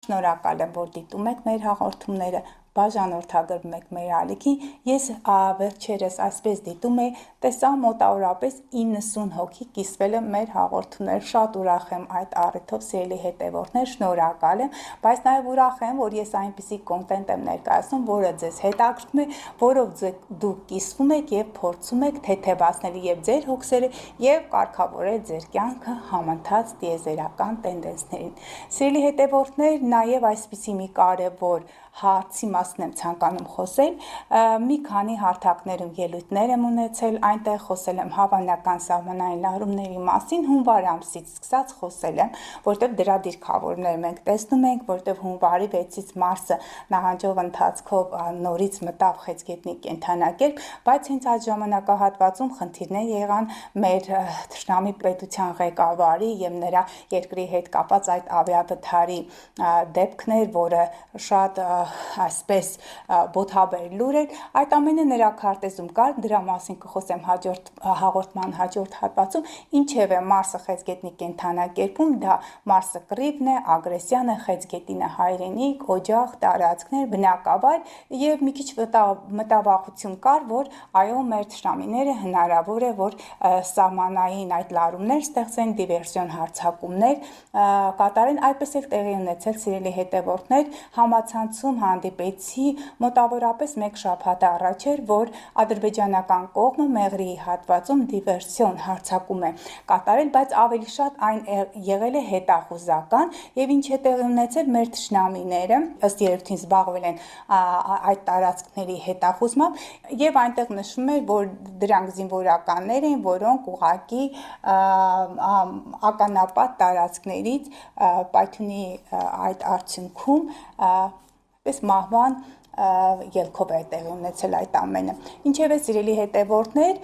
Շնորհակալ եմ, որ դիտում եք մեր հաղորդումները, բաժանորդագրվում եք մեր ալիքին։ Ես վերջերս այսպես դիտում եի, տեսա մոտավորապես 90 հոգի կիսվել է մեր հաղորդումներ։ Շատ ուրախ եմ այդ առիթով, սիրելի հետևորդներ, շնորհակալ եմ, բայց նաև ուրախ եմ, որ ես այնպիսի կոնտենտ եմ ներկայացնում, որը ձեզ հետաքրքրում է, որով դուք կիսվում եք եւ փորձում եք թեթևացնել եւ ձեր հոգսերը եւ կարգավորել ձեր կյանքը համընթաց տիեզերական տենդենսներին։ Սիրելի հետևորդներ, նաև այսպիսի մի կարևոր հարցի մասին եմ ցանկանում խոսել։ Մի քանի հարթակներում ելույթներ եմ ունեցել, այնտեղ խոսել եմ հավանական սահմանային լարումների մասին, հունվար ամսից սկսած խոսել եմ, որտեղ դրա դիրքավորումներ մենք տեսնում ենք, որտեղ հունվարի 6-ից մարսը նահանջող ընթացքով նորից մտավ խեցգետնի կենդանակերպ, բայց հենց այդ ժամանակահատվածում խնդիրներ եղան մեր թշնամի պետության ղեկավարի եւ նրա երկրի հետ կապած այդ ավիավթարի դեպքներ, որը շատ այսպես բոթաբեր լուր էր, այդ ամենը նրա քարտեզում կար, դրա մասին կխոսեմ հաղորդման հաջորդ հատվածում, ինչևէ Մարսը խեցգետնի կենդանակերպում, դա Մարսը կռիվն է, ագրեսիան է, խեցգետինը հայրենիք, օջախ, տարածքներ, բնակավայր եւ մի քիչ մտավախություն կար, որ այո, մեր թշնամիները հնարավոր է, որ սահմանային այդ լարումներ ստեղծեն, դիվերսիոն հարձակումներ կատարեն, այդպես էլ տեղի ունեցել, սիրելի հետևորդներ, համացանցում հանդիպեցի մոտավորապես 1 շաբաթ առաջ էր, որ ադրբեջանական կողմը Մեղրիի հատվածում դիվերսիոն հարձակում է կատարել, բայց ավելի շատ այն եղել է հետախուզական եւ ինչ է տեղի ունեցել, մեր թշնամիները ըստ երևույթին զբաղվել են այդ տարածքների հետախուզմամբ եւ այնտեղ նշվում է, որ դրանք զինվորականներ են, որոնք ուղղակի ականապատ տարածքներից Պայթյունի այդ արդյունքում պես մահվան ելքով է տեղի ունեցել այդ ամենը։ Ինչևէ, սիրելի հետևորդներ,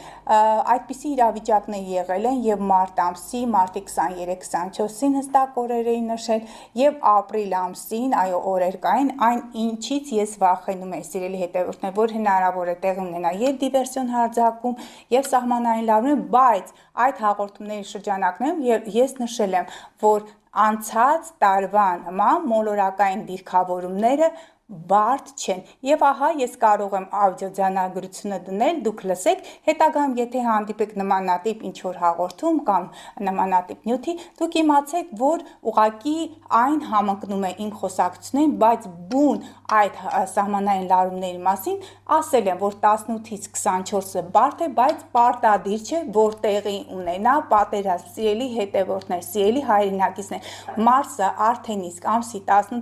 այդպիսի իրավիճակներ եղել են եւ մարտ ամսի, մարտի 23-24-ին հստակ օրեր էին նշել եւ ապրիլ ամսին, այո, օրեր կային, այն ինչից ես վախենում եմ, սիրելի հետևորդներ, որ հնարավոր է տեղի ունենա եւ դիվերսիոն հարձակում եւ սահմանային լարում, բայց այդ հաղորդումների շրջանակներում ես նշել եմ, որ անցած տարվա նման մոլորակային դիրքավորումները բարդ չեն եւ ահա ես կարող եմ աուդիոձայնագրությունը դնել, դուք լսեք, հետագայում եթե հանդիպեք նմանատիպ ինչ որ հաղորդում կամ նմանատիպ նյութի, դուք իմացեք, որ ուղղակի այն համընկնում է իմ խոսակցություններին, բայց բուն այդ սահմանային լարումների մասին ասել եմ, որ 18-ից 24-ը բարդ է, բայց պարտադիր չէ, որ տեղի ունենա պատերազմ, սիրելի հետևորդներ, սիրելի հայրենակիցներ, Մարսը արդեն իսկ ամսի 18